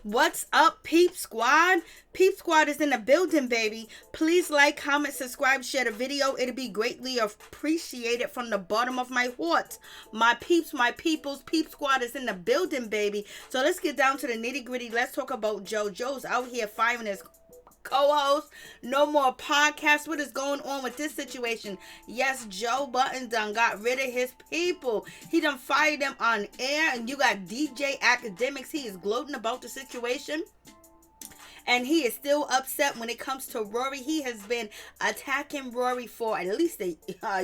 What's up, Peep Squad? Peep Squad is in the building, baby. Please like, comment, subscribe, share the video. It'll be greatly appreciated from the bottom of my heart. My peeps, my peoples, Peep Squad is in the building, baby. So let's get down to the nitty gritty. Let's talk about Joe. Joe's out here firing his co-host. No more podcasts. What is going on with this situation? Yes, Joe Budden done got rid of his people. He done fired them on air, and you got DJ Academics. He is gloating about the situation. And he is still upset when it comes to Rory. He has been attacking Rory for at least a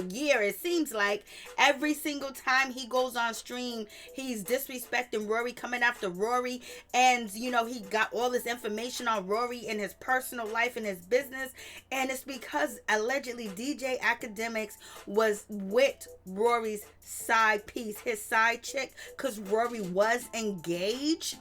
year, it seems like. Every single time he goes on stream, he's disrespecting Rory, coming after Rory. And, you know, he got all this information on Rory in his personal life and his business. And it's because allegedly DJ Academics was with Rory's side piece, his side chick, because Rory was engaged.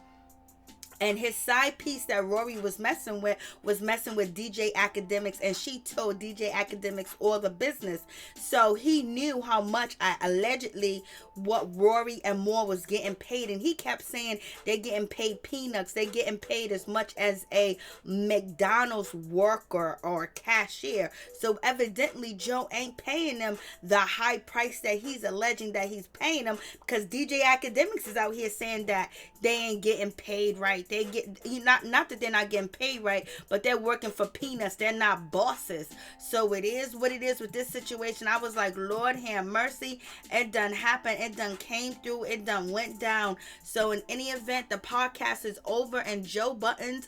And his side piece that Rory was messing with DJ Academics, and she told DJ Academics all the business. So he knew how much allegedly what Rory and Moore was getting paid, and he kept saying they're getting paid peanuts. They're getting paid as much as a McDonald's worker or cashier. So evidently Joe ain't paying them the high price that he's alleging that he's paying them, because DJ Academics is out here saying that they ain't getting paid right. They get not that they're not getting paid right, but they're working for peanuts. They're not bosses. So it is what it is with this situation. I was like, Lord have mercy. It done happened. It done came through. It done went down. So in any event, the podcast is over, and Joe Budden,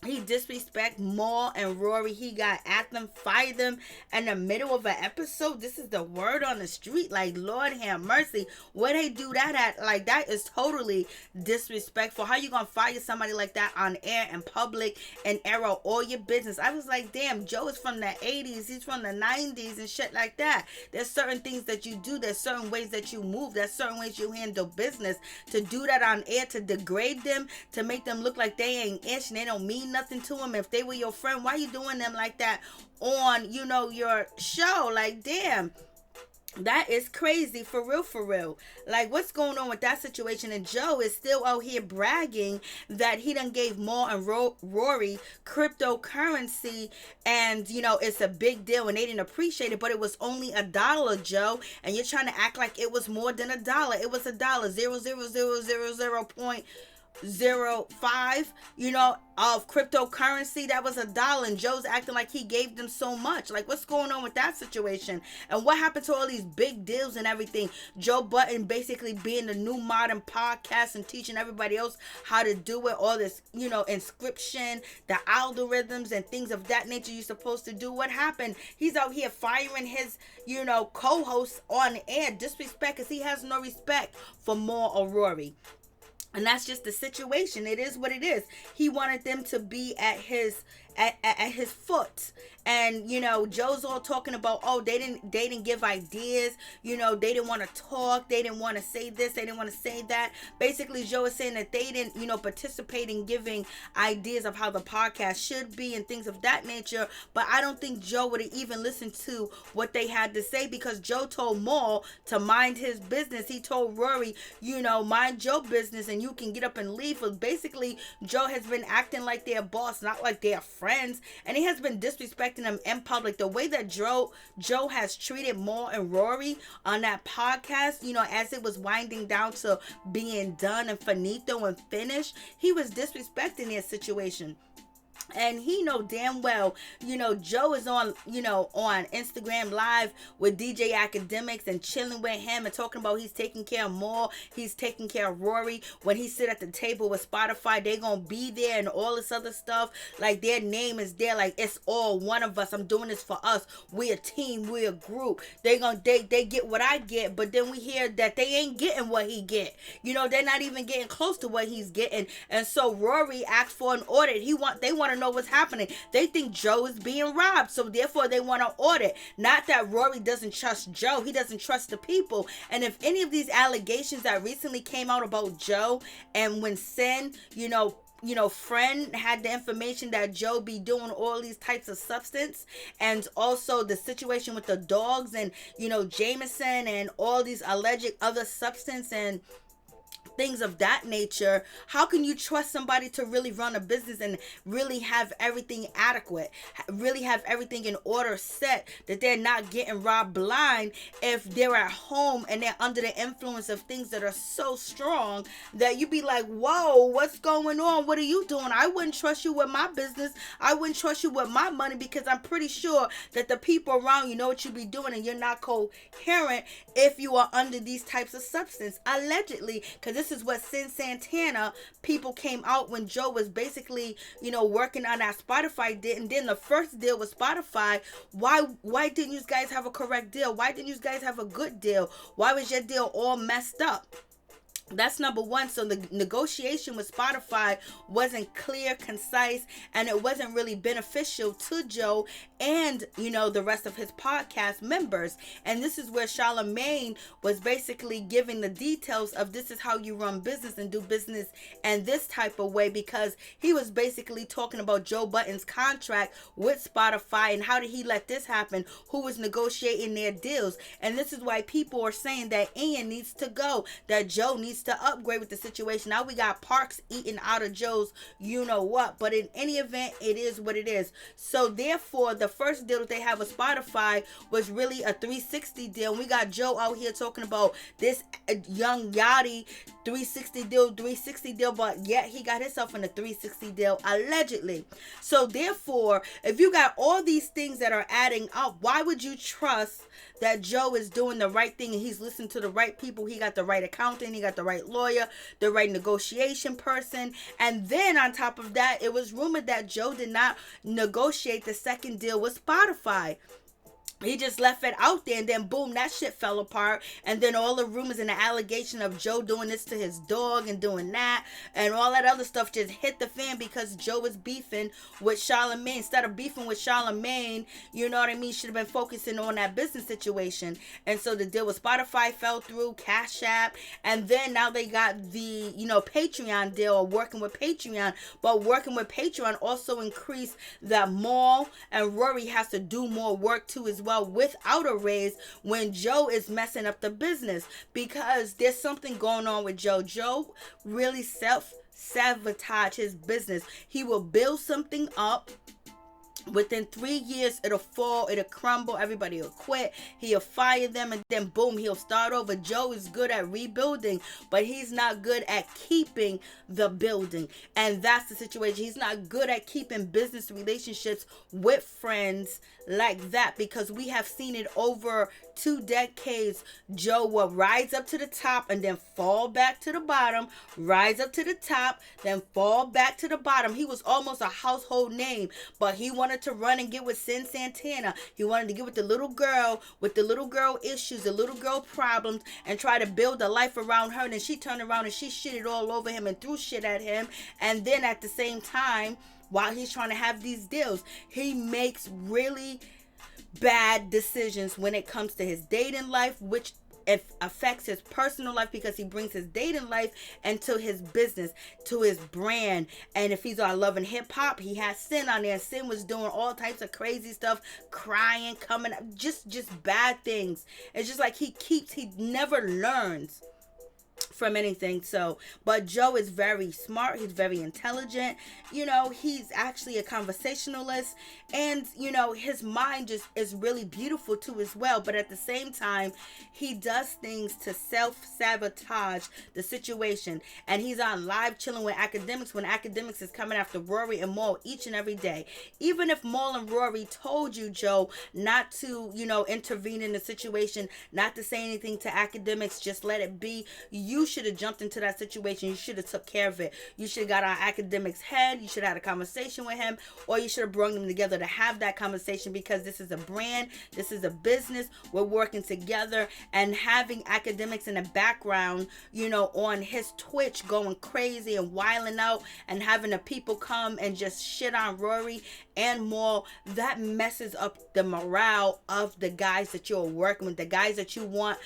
he disrespect Moore and Rory. He got at them, fired them in the middle of an episode. This is the word on the street. Like, Lord have mercy. Where they do that at? Like, that is totally disrespectful. How you gonna fire somebody like that on air in public and air out all your business? I was like, damn, Joe is from the 80s. He's from the 90s and shit like that. There's certain things that you do. There's certain ways that you move. There's certain ways you handle business. To do that on air, to degrade them, to make them look like they ain't ish and they don't mean nothing to them. If they were your friend, why you doing them like that on, you know, your show? Like, damn, that is crazy, for real, for real. Like, what's going on with that situation? And Joe is still out here bragging that he done gave Moore and Rory cryptocurrency, and, you know, it's a big deal and they didn't appreciate it, but it was only $1, Joe, and you're trying to act like it was more than $1. It was $1, 0.000005, you know, of cryptocurrency. That was $1, and Joe's acting like he gave them so much. Like, what's going on with that situation? And what happened to all these big deals and everything? Joe Budden basically being the new modern podcast and teaching everybody else how to do it. All this, you know, inscription, the algorithms and things of that nature you're supposed to do. What happened? He's out here firing his, you know, co-hosts on air. Disrespect, because he has no respect for Moore or Rory. And that's just the situation. It is what it is. He wanted them to be at his foot. And, you know, Joe's all talking about, oh, they didn't give ideas, you know, they didn't want to talk, they didn't want to say this, they didn't want to say that. Basically, Joe is saying that they didn't, you know, participate in giving ideas of how the podcast should be and things of that nature. But I don't think Joe would have even listened to what they had to say, because Joe told Moore to mind his business. He told Rory, you know, mind your business and you can get up and leave. But basically, Joe has been acting like their boss, not like their friends, and he has been disrespecting them in public. The way that Joe has treated Moore and Rory on that podcast, you know, as it was winding down to being done and finito and finished, he was disrespecting their situation. And he know damn well, you know, Joe is on, you know, on Instagram Live with DJ Academics and chilling with him and talking about he's taking care of Moore, he's taking care of Rory. When he sit at the table with Spotify, they gonna be there and all this other stuff. Like, their name is there, like, it's all one of us. I'm doing this for us. We a team, we a group. They get what I get, but then we hear that they ain't getting what he get. You know, they're not even getting close to what he's getting. And so Rory asked for an audit. They want to know what's happening. They think Joe is being robbed, so therefore they want to audit. Not that Rory doesn't trust Joe, he doesn't trust the people. And if any of these allegations that recently came out about Joe, and when Sin, you know, friend had the information that Joe be doing all these types of substance, and also the situation with the dogs and, you know, Jameson and all these alleged other substance and things of that nature. How can you trust somebody to really run a business and really have everything adequate, really have everything in order set, that they're not getting robbed blind if they're at home and they're under the influence of things that are so strong that you be like, whoa, what's going on? What are you doing? I wouldn't trust you with my business. I wouldn't trust you with my money, because I'm pretty sure that the people around you know what you be doing, and you're not coherent if you are under these types of substance, allegedly. Because this is what Sin Santana people came out when Joe was basically, working on that Spotify deal, and then the first deal with Spotify. Why didn't you guys have a correct deal? Why didn't you guys have a good deal? Why was your deal all messed up? That's number one. So the negotiation with Spotify wasn't clear, concise, and it wasn't really beneficial to Joe and, the rest of his podcast members. And this is where Charlamagne was basically giving the details of this is how you run business and do business in this type of way, because he was basically talking about Joe Budden's contract with Spotify and how did he let this happen, who was negotiating their deals. And this is why people are saying that Ian needs to go, that Joe needs to upgrade with the situation. Now we got Parks eating out of Joe's what, but in any event, it is what it is. So therefore, the first deal that they have with Spotify was really a 360 deal. We got Joe out here talking about this young Yachty 360 deal, but yet he got himself in a 360 deal allegedly. So therefore, if you got all these things that are adding up, why would you trust that Joe is doing the right thing and he's listening to the right people? He got the right accountant, he got the right lawyer, the right negotiation person. And then on top of that, it was rumored that Joe did not negotiate the second deal with Spotify. He just left it out there, and then boom, that shit fell apart. And then all the rumors and the allegation of Joe doing this to his dog and doing that and all that other stuff just hit the fan because Joe was beefing with Charlamagne. Instead of beefing with Charlamagne, you know what I mean, should have been focusing on that business situation. And so the deal with Spotify fell through, cashapp, and then now they got the, Patreon deal, or working with Patreon. But working with Patreon also increased that Maul and Rory has to do more work too as well, without a raise, when Joe is messing up the business, because there's something going on with Joe. Joe really sabotage his business. He will build something up. Within 3 years, it'll fall, it'll crumble, everybody will quit, he'll fire them, and then boom, he'll start over. Joe is good at rebuilding, but he's not good at keeping the building. And that's the situation. He's not good at keeping business relationships with friends like that, because we have seen it over 2 decades. Joe will rise up to the top and then fall back to the bottom, rise up to the top, then fall back to the bottom. He was almost a household name, but he wanted to run and get with Sin Santana. He wanted to get with the little girl issues, the little girl problems, and try to build a life around her. And then she turned around and she shitted all over him and threw shit at him. And then at the same time, while he's trying to have these deals, he makes really bad decisions when it comes to his dating life, which it affects his personal life, because he brings his dating life into his business, to his brand. And if he's on Love and Hip Hop, he has Sin on there. Sin was doing all types of crazy stuff, crying, coming up, just bad things. It's just like he never learns from anything. So, but Joe is very smart, he's very intelligent, he's actually a conversationalist, and his mind just is really beautiful too as well. But at the same time, he does things to self-sabotage the situation. And he's on live chilling with Academics when Academics is coming after Rory and Maul each and every day. Even if Maul and Rory told you, Joe, not to intervene in the situation, not to say anything to Academics, just let it be, you should have jumped into that situation. You should have took care of it. You should have got on Academics' head. You should have had a conversation with him, or you should have brought them together to have that conversation, because this is a brand, this is a business, we're working together. And having Academics in the background, on his Twitch going crazy and wilding out, and having the people come and just shit on Rory and Maul, that messes up the morale of the guys that you're working with, the guys that you want,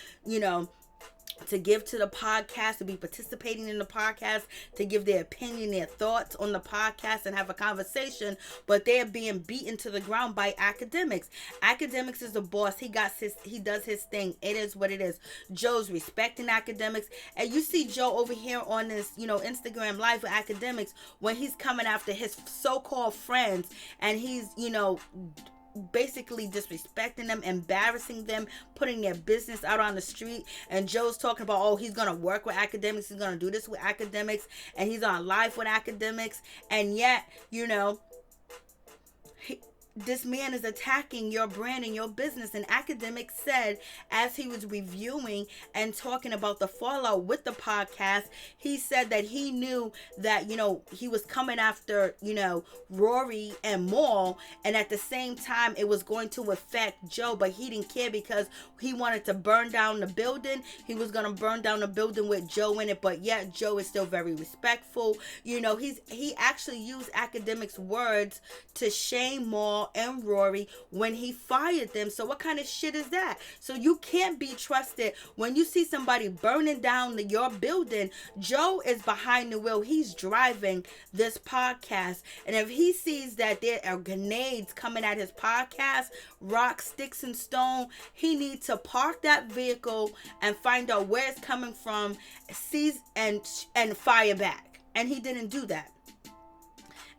to give to the podcast, to be participating in the podcast, to give their opinion, their thoughts on the podcast and have a conversation, but they're being beaten to the ground by academics. Academics is the boss. He does his thing. It is what it is. Joe's respecting academics. And you see Joe over here on this, Instagram live with academics when he's coming after his so-called friends and he's, basically disrespecting them, embarrassing them, putting their business out on the street. And Joe's talking about, oh, he's gonna work with academics, he's gonna do this with academics, and he's on live with academics. And yet, this man is attacking your brand and your business. And academics said, as he was reviewing and talking about the fallout with the podcast, he said that he knew that, he was coming after, Rory and Maul. And at the same time, it was going to affect Joe, but he didn't care because he wanted to burn down the building. He was going to burn down the building with Joe in it. But yet Joe is still very respectful. He actually used academics' words to shame Maul and Rory when he fired them. So what kind of shit is that? So you can't be trusted when you see somebody burning down your building. Joe is behind the wheel. He's driving this podcast. And if he sees that there are grenades coming at his podcast, rocks, sticks, and stone, he needs to park that vehicle and find out where it's coming from, seize and fire back. And he didn't do that.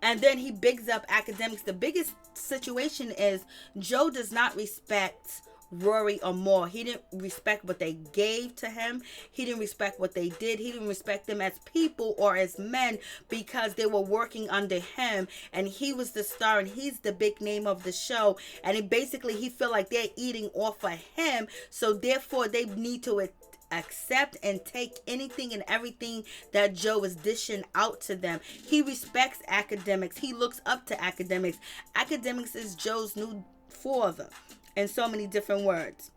And then he bigs up academics. The biggest situation is Joe does not respect Rory or Maul. He didn't respect what they gave to him. He didn't respect what they did. He didn't respect them as people or as men because they were working under him and he was the star and he's the big name of the show. And he feel like they're eating off of him. So therefore they need to accept and take anything and everything that Joe is dishing out to them. He respects academics. He looks up to academics. Academics is Joe's new father in so many different words.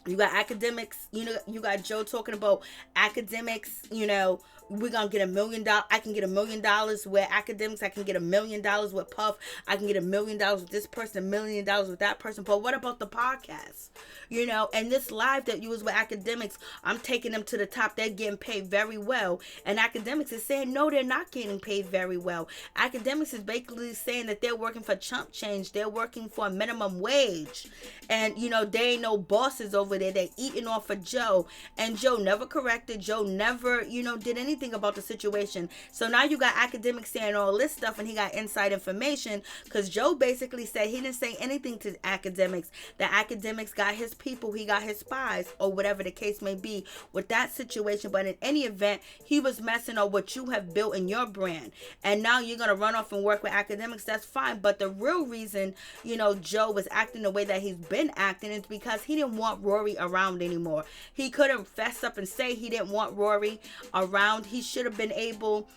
You got academics, you got Joe talking about academics, we're going to get $1 million. I can get $1 million with academics. I can get $1 million with Puff. I can get $1 million with this person, $1 million with that person. But what about the podcast? And this live that you was with academics, I'm taking them to the top. They're getting paid very well. And academics is saying, no, they're not getting paid very well. Academics is basically saying that they're working for chump change. They're working for a minimum wage. And, they ain't no bosses over there. They're eating off of Joe. And Joe never corrected. Joe never, did anything about the situation. So now you got academics saying all this stuff and he got inside information because Joe basically said he didn't say anything to academics. The academics got his people, he got his spies, or whatever the case may be with that situation. But in any event, he was messing up what you have built in your brand. And now you're going to run off and work with academics. That's fine. But the real reason, Joe was acting the way that he's been acting is because he didn't want Rory around anymore. He couldn't fess up and say he didn't want Rory around. He should have been able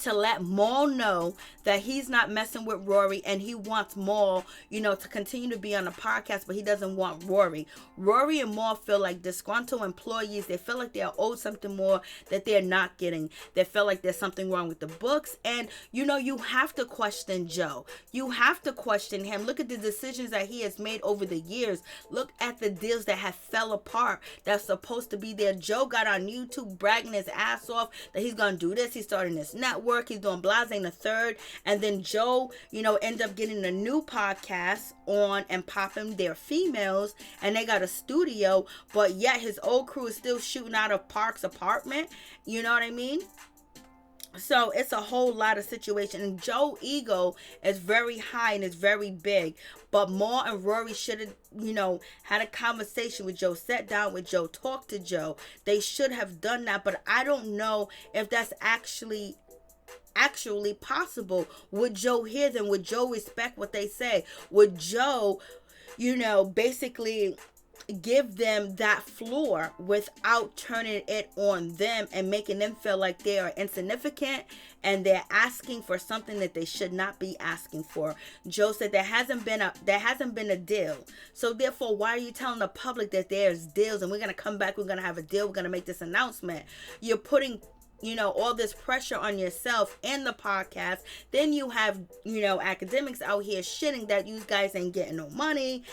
to let Maul know that he's not messing with Rory and he wants Maul, to continue to be on the podcast, but he doesn't want Rory. Rory and Maul feel like disgruntled employees. They feel like they're owed something more that they're not getting. They feel like there's something wrong with the books. And, you have to question Joe. You have to question him. Look at the decisions that he has made over the years. Look at the deals that have fell apart that's supposed to be there. Joe got on YouTube bragging his ass off that he's going to do this. He's starting this network. He's doing Blase the third. And then Joe, end up getting a new podcast on and popping their females. And they got a studio. But yet his old crew is still shooting out of Park's apartment. You know what I mean? So it's a whole lot of situation. And Joe's ego is very high and it's very big. But Maul and Rory should have, had a conversation with Joe, sat down with Joe, talked to Joe. They should have done that. But I don't know if that's actually possible. Would Joe hear them? Would Joe respect what they say? Would Joe, basically give them that floor without turning it on them and making them feel like they are insignificant and they're asking for something that they should not be asking for? Joe said there hasn't been a deal. So therefore, why are you telling the public that there's deals and we're going to come back, we're going to have a deal, we're going to make this announcement? You're putting all this pressure on yourself and the podcast. Then you have, academics out here shitting that you guys ain't getting no money,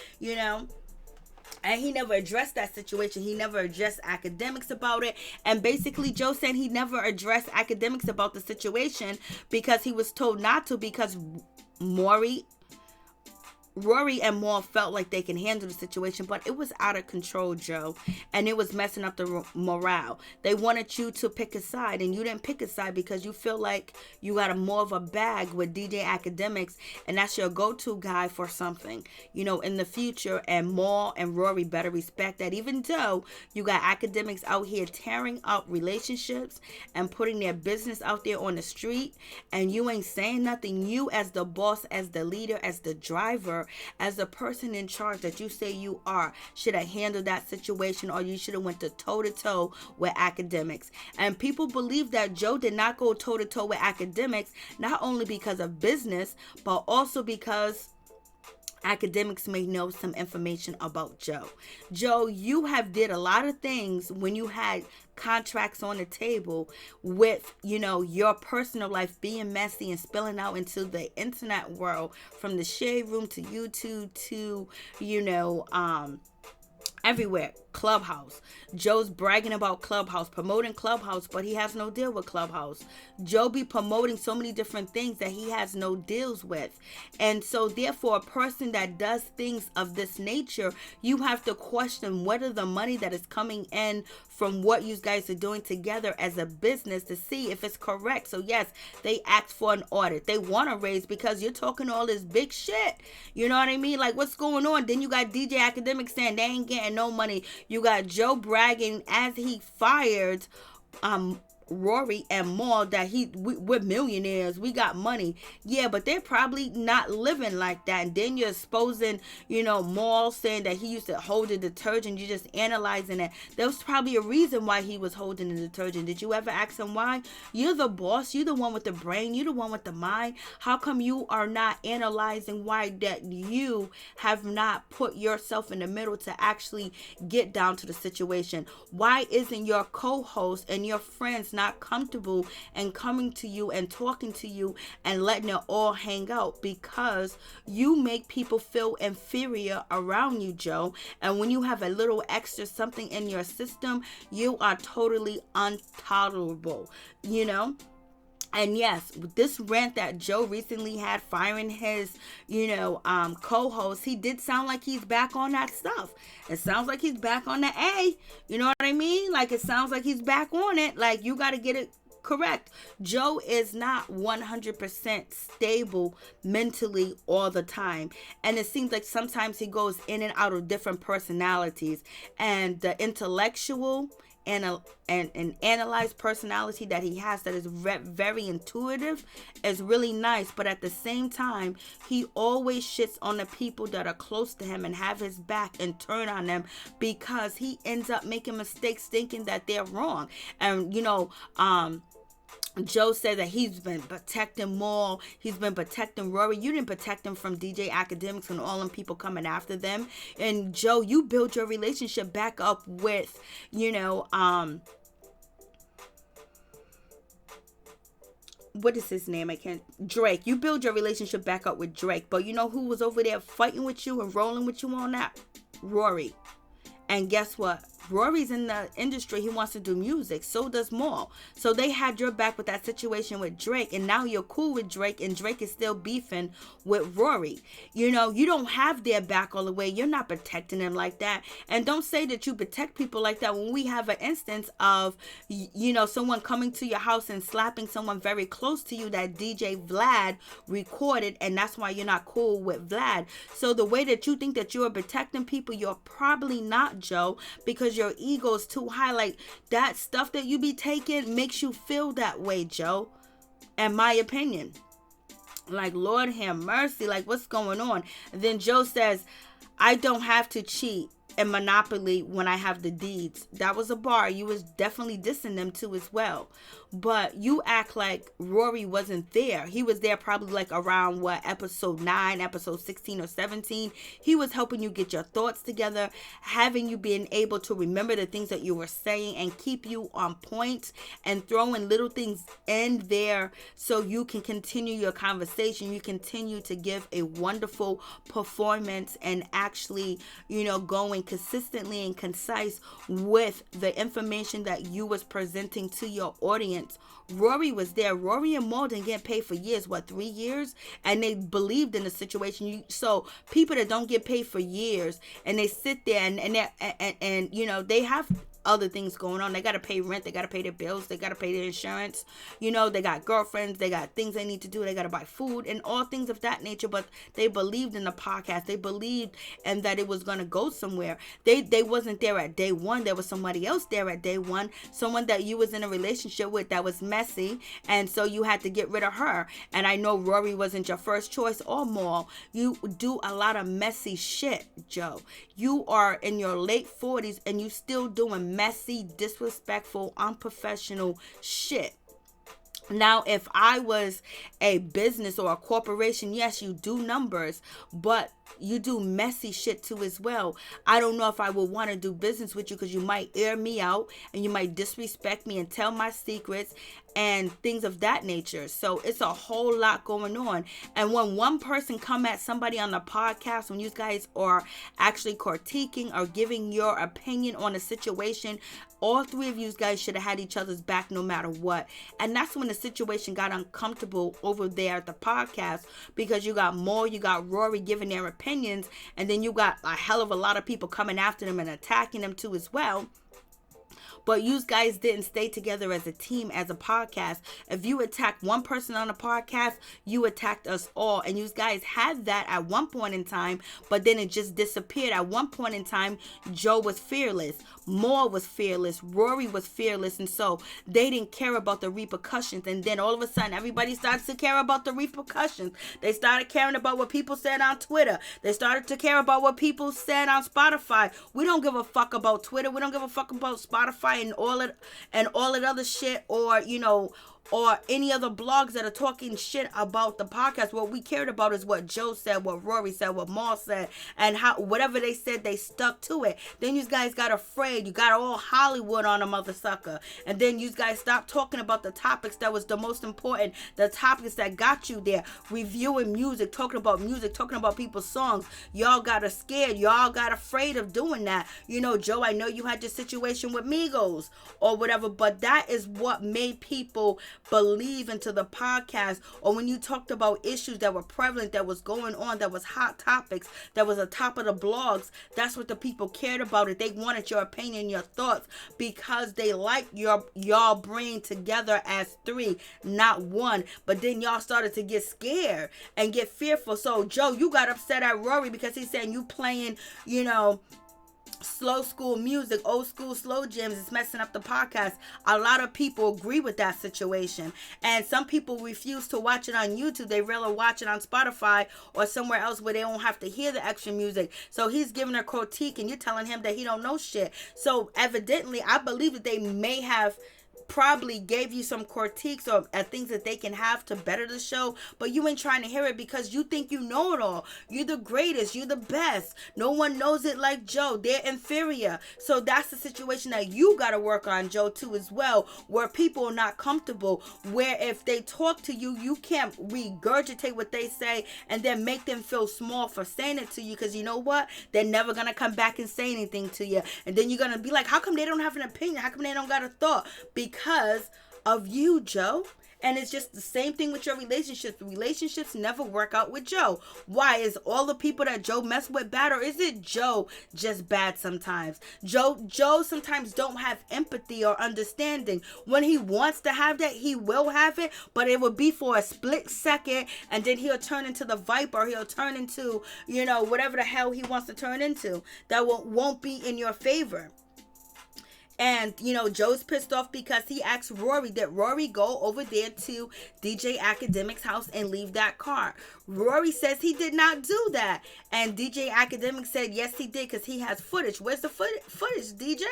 And he never addressed that situation. He never addressed academics about it. And basically, Joe said he never addressed academics about the situation because he was told not to, because Rory and Maul felt like they can handle the situation, but it was out of control, Joe, and it was messing up the morale. They wanted you to pick a side, and you didn't pick a side because you feel like you got more of a bag with DJ Academics, and that's your go-to guy for something, in the future. And Maul and Rory better respect that, even though you got Academics out here tearing up relationships and putting their business out there on the street, and you ain't saying nothing. You, as the boss, as the leader, as the driver, as the person in charge that you say you are, should have handled that situation, or you should have went to toe-to-toe with Academics. And people believe that Joe did not go toe-to-toe with Academics, not only because of business, but also because Academics may know some information about Joe. Joe, you have did a lot of things when you had contracts on the table with, your personal life being messy and spilling out into the internet world, from the shade room to YouTube to, everywhere. Clubhouse. Joe's bragging about Clubhouse, promoting Clubhouse, but he has no deal with Clubhouse. Joe be promoting so many different things that he has no deals with. And so therefore, a person that does things of this nature, you have to question whether the money that is coming in from what you guys are doing together as a business, to see if it's correct. So yes, they asked for an audit. They want to raise because you're talking all this big shit. You know what I mean? Like, what's going on? Then you got DJ Academics saying they ain't getting no money. You got Joe bragging as he fired Rory and Maul that we're millionaires, we got money. Yeah, but they're probably not living like that. And then you're exposing, Maul saying that he used to hold the detergent. You're just analyzing it. There was probably a reason why he was holding the detergent. Did you ever ask him why? You're the boss. You're the one with the brain. You're the one with the mind. How come you are not analyzing why that you have not put yourself in the middle to actually get down to the situation? Why isn't your co-host and your friends not comfortable and coming to you and talking to you and letting it all hang out? Because you make people feel inferior around you, Joe. And when you have a little extra something in your system, you are totally intolerable, And yes, this rant that Joe recently had firing his, co-host, he did sound like he's back on that stuff. It sounds like he's back on the A. You know what I mean? Like, it sounds like he's back on it. Like, you got to get it correct. Joe is not 100% stable mentally all the time. And it seems like sometimes he goes in and out of different personalities. And the intellectual and an analyzed personality that he has that is very intuitive is really nice, but at the same time he always shits on the people that are close to him and have his back and turn on them, because he ends up making mistakes thinking that they're wrong. And Joe said that he's been protecting Maul. He's been protecting Rory. You didn't protect him from DJ Academics and all them people coming after them. And Joe, you build your relationship back up with, what is his name? Drake. You build your relationship back up with Drake. But you know who was over there fighting with you and rolling with you on that? Rory. And guess what? Rory's in the industry. He wants to do music. So does Maul. So they had your back with that situation with Drake. And now you're cool with Drake. And Drake is still beefing with Rory. You don't have their back all the way. You're not protecting them like that. And don't say that you protect people like that when we have an instance of, someone coming to your house and slapping someone very close to you that DJ Vlad recorded. And that's why you're not cool with Vlad. So the way that you think that you're protecting people, you're probably not, Joe, because your ego is too high. Like, that stuff that you be taking makes you feel that way, Joe, in my opinion. Like, Lord have mercy, like, what's going on? And then Joe says, I don't have to cheat in Monopoly when I have the deeds. That was a bar. You was definitely dissing them too as well. but you act like Rory wasn't there. He was there probably like around episode 9, episode 16 or 17. He was helping you get your thoughts together, having you being able to remember the things that you were saying and keep you on point, and throwing little things in there so you can continue your conversation. You continue to give a wonderful performance and actually, going consistently and concise with the information that you was presenting to your audience. Rory was there. Rory and Maul didn't get paid for years, 3 years? And they believed in the situation. So people that don't get paid for years and they sit there and they have other things going on. They got to pay rent. They got to pay their bills. They got to pay their insurance. They got girlfriends. They got things they need to do. They got to buy food and all things of that nature. But they believed in the podcast. They believed and that it was going to go somewhere. They wasn't there at day one. There was somebody else there at day one. Someone that you was in a relationship with that was messy. And so you had to get rid of her. And I know Rory wasn't your first choice or Maul. You do a lot of messy shit, Joe. You are in your late 40s and you still doing messy, disrespectful, unprofessional shit. Now, if I was a business or a corporation, yes, you do numbers, but you do messy shit too as well. I don't know if I would want to do business with you because you might air me out and you might disrespect me and tell my secrets and things of that nature. So it's a whole lot going on. And when one person come at somebody on the podcast, when you guys are actually critiquing or giving your opinion on a situation, all three of you guys should have had each other's back no matter what. And that's when the situation got uncomfortable over there at the podcast, because you got Maul, you got Rory giving their opinions, and then you got a hell of a lot of people coming after them and attacking them too as well. But you guys didn't stay together as a team, as a podcast. If you attacked one person on a podcast, you attacked us all. And you guys had that at one point in time, but then it just disappeared. At one point in time, Joe was fearless. Maul was fearless. Rory was fearless. And so they didn't care about the repercussions. And then all of a sudden, everybody starts to care about the repercussions. They started caring about what people said on Twitter. They started to care about what people said on Spotify. We don't give a fuck about Twitter. We don't give a fuck about Spotify and all that other shit, or or any other blogs that are talking shit about the podcast. What we cared about is what Joe said, what Rory said, what Maul said, and how whatever they said, they stuck to it. Then you guys got afraid. You got all Hollywood on a mother sucker. And then you guys stopped talking about the topics that was the most important, the topics that got you there. Reviewing music, talking about people's songs. Y'all got scared. Y'all got afraid of doing that. Joe, I know you had your situation with Migos or whatever, but that is what made people believe into the podcast. Or when you talked about issues that were prevalent, that was going on, that was hot topics, that was a top of the blogs, that's what the people cared about. It. They wanted your opinion, your thoughts, because they liked y'all bringing together as three, not one. But then y'all started to get scared and get fearful. So Joe, you got upset at Rory because he's saying you playing, slow school music, old school slow jams, is messing up the podcast. A lot of people agree with that situation, and some people refuse to watch it on YouTube. They rather watch it on Spotify or somewhere else where they don't have to hear the extra music. So he's giving a critique and you're telling him that he don't know shit. So evidently, I believe that they may have probably gave you some critiques or things that they can have to better the show, but you ain't trying to hear it because you think you know it all. You're the greatest. You're the best. No one knows it like Joe. They're inferior. So that's the situation that you got to work on, Joe, too, as well, where people are not comfortable, where if they talk to you, you can't regurgitate what they say and then make them feel small for saying it to you, because you know what? They're never going to come back and say anything to you. And then you're going to be like, how come they don't have an opinion? How come they don't got a thought? Because of you, Joe. And it's just the same thing with your relationships. Relationships never work out with Joe. Why? Is all the people that Joe mess with bad, or is it Joe just bad sometimes? Joe sometimes don't have empathy or understanding. When he wants to have that, he will have it, but it will be for a split second, and then he'll turn into the Viper. He'll turn into, whatever the hell he wants to turn into. That won't be in your favor. And, Joe's pissed off because he asked Rory that Rory go over there to DJ Academic's house and leave that car. Rory says he did not do that. And DJ Academic said, yes, he did, because he has footage. Where's the footage, DJ?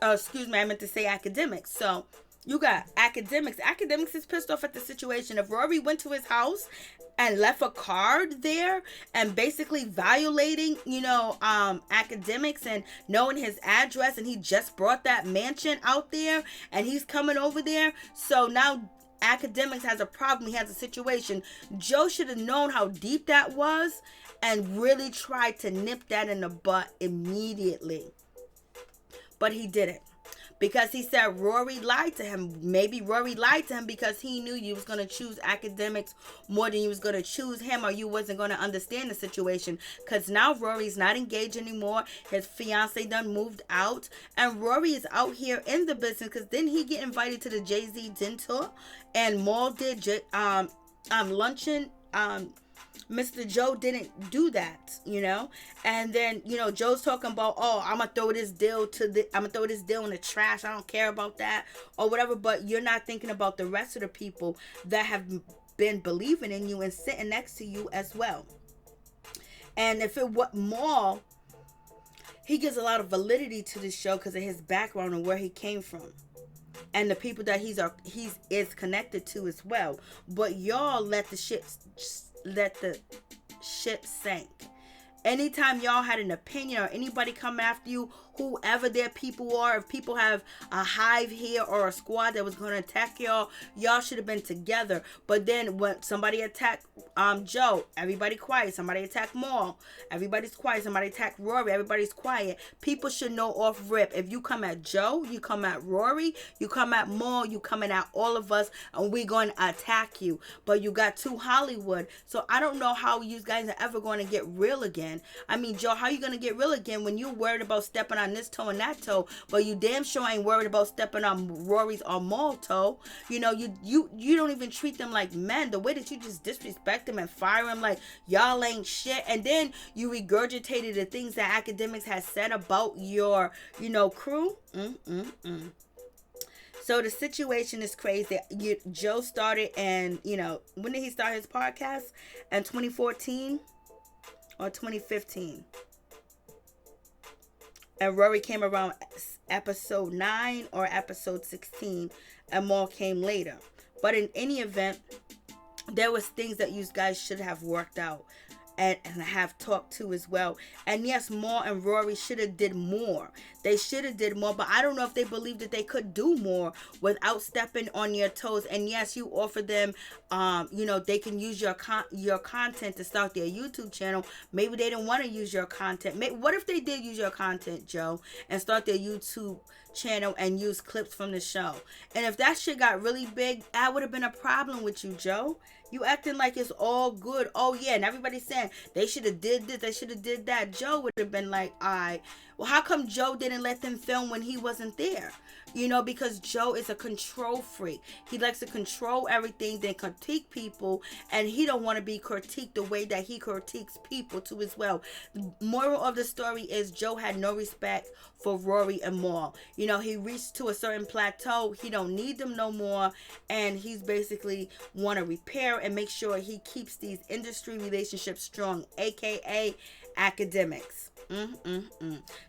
Excuse me, I meant to say Academic. So, You got Academics. Academics is pissed off at the situation. If Rory went to his house and left a card there and basically violating, Academics and knowing his address, and he just brought that mansion out there and he's coming over there. So now Academics has a problem. He has a situation. Joe should have known how deep that was and really tried to nip that in the butt immediately. But he didn't. Because he said Rory lied to him. Maybe Rory lied to him because he knew you was going to choose Academics more than you was going to choose him, or you wasn't going to understand the situation. Because now Rory's not engaged anymore. His fiance done moved out. And Rory is out here in the business because didn't he get invited to the Jay-Z dinner? And Maul did luncheon. Mr. Joe didn't do that, and then, Joe's talking about, oh, I'm going to throw this deal in the trash. I don't care about that or whatever. But you're not thinking about the rest of the people that have been believing in you and sitting next to you as well. And if it was Maul, he gives a lot of validity to this show because of his background and where he came from. And the people that he is connected to as well. But y'all let the ship sink. Anytime y'all had an opinion or anybody come after you, whoever their people are, if people have a hive here or a squad that was going to attack y'all should have been together. But then when somebody attacked Joe, everybody quiet. Somebody attacked Maul, everybody's quiet. Somebody attacked Rory, everybody's quiet. People should know off rip. If you come at Joe, you come at Rory, you come at Maul, you coming at all of us, and we're going to attack you. But you got two Hollywood. So I don't know how you guys are ever going to get real again. I mean, Joe, how you going to get real again when you worried about stepping on this toe and that toe, but you damn sure ain't worried about stepping on Rory's or Maul toe? You don't even treat them like men. The way that you just disrespect them and fire them like y'all ain't shit, and then you regurgitated the things that Academics has said about your, crew. So the situation is crazy. Joe started, and when did he start his podcast? In 2014 or 2015. And Rory came around episode 9 or episode 16, and Maul came later. But in any event, there was things that you guys should have worked out and have talked to as well. And yes, Maul and Rory should have did more. They should have did more, but I don't know if they believed that they could do more without stepping on your toes. And yes, you offer them, they can use your content to start their YouTube channel. Maybe they didn't want to use your content. What if they did use your content, Joe, and start their YouTube channel and use clips from the show? And if that shit got really big, that would have been a problem with you, Joe. You acting like it's all good. Oh yeah, and everybody's saying they should have did this, they should have did that. Joe would have been like, all right, well, how come Joe didn't let them film when he wasn't there? Because Joe is a control freak. He likes to control everything, then critique people, and he don't want to be critiqued the way that he critiques people too as well. The moral of the story is Joe had no respect for Rory and Maul. He reached to a certain plateau. He don't need them no more, and he's basically want to repair and make sure he keeps these industry relationships strong, aka Academics.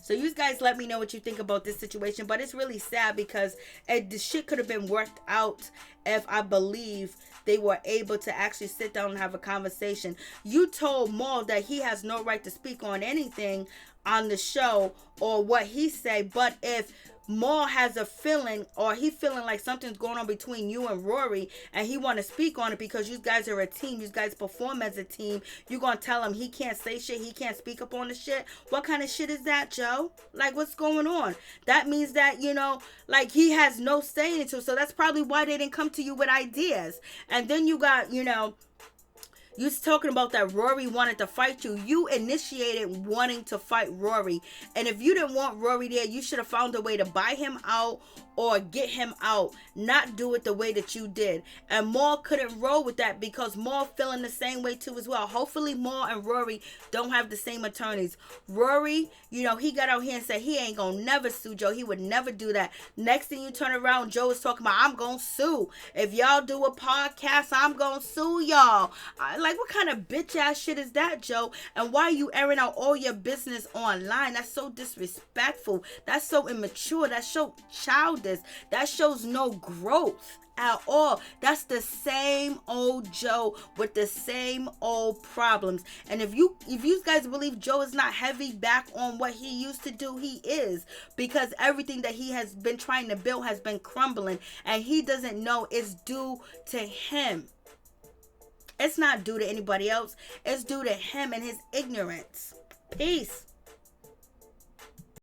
So you guys let me know what you think about this situation. But it's really sad because the shit could have been worked out if I believe they were able to actually sit down and have a conversation. You told Maul that he has no right to speak on anything on the show or what he say, but if Maul has a feeling, or he feeling like something's going on between you and Rory, and he want to speak on it because you guys are a team, you guys perform as a team, you gonna tell him he can't say shit, he can't speak up on the shit? What kind of shit is that, Joe? Like, what's going on? That means that, like, he has no say into it. So that's probably why they didn't come to you with ideas. And then you got, you talking about that Rory wanted to fight you. You initiated wanting to fight Rory. And if you didn't want Rory there, you should have found a way to buy him out or get him out. Not do it the way that you did. And Maul couldn't roll with that because Maul feeling the same way too as well. Hopefully Maul and Rory don't have the same attorneys. Rory, he got out here and said he ain't gonna never sue Joe. He would never do that. Next thing you turn around, Joe is talking about, I'm gonna sue. If y'all do a podcast, I'm gonna sue y'all. Like, what kind of bitch ass shit is that, Joe? And why are you airing out all your business online? That's so disrespectful. That's so immature. That's so childish. this. That shows no growth at all. That's the same old Joe with the same old problems. And if you guys believe Joe is not heavy back on what he used to do, he is, because everything that he has been trying to build has been crumbling, and he doesn't know it's due to him. It's not due to anybody else. It's due to him and his ignorance. Peace.